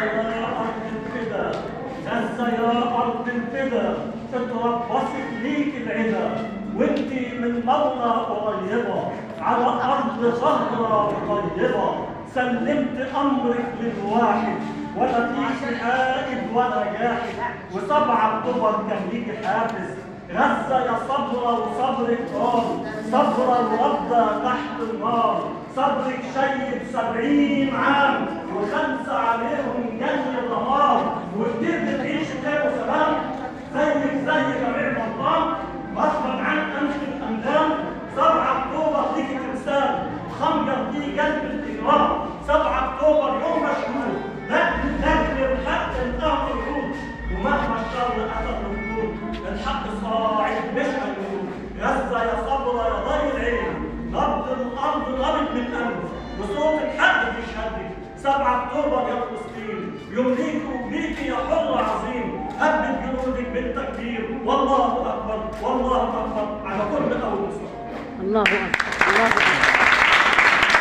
يا أرض الفدا، غزة يا أرض الفدا، اتربصت ليك العدا، وانتي من مرة قريبة على أرض خضرا وطيبة، سلمت أمرك للواحد ولا فيش حائد ولا جاحد، و7 أكتوبر كان ليكي حافز، غزة يا صبرة وصبرك نار، صبرة ورده تحت النار، صبرك شيب 70 عام و5 عليهم جنة دمار، وقدرت تعيش خير وسلام زيك زي جميع الأوطان، غصبا عن أنف الأندام. 7 أكتوبر ليكي تمثال وخنجر في قلب الإجرام، 7 أكتوبر يوم مشهور نجم الحق انتهى الوجود، ومهما الشر أخذ الوجود الحق صاعد مش هيموت. غزة يا صبرة يا ضي العين، نبض الأرض نبض من أنف، وصوت الحق بيشهدك. 7 أكتوبر يا فلسطين يوم ليك وبيكي يا حر عظيم، هبت جنودك بالتكبير والله أكبر والله أكبر على كل أول مصر. الله أكبر.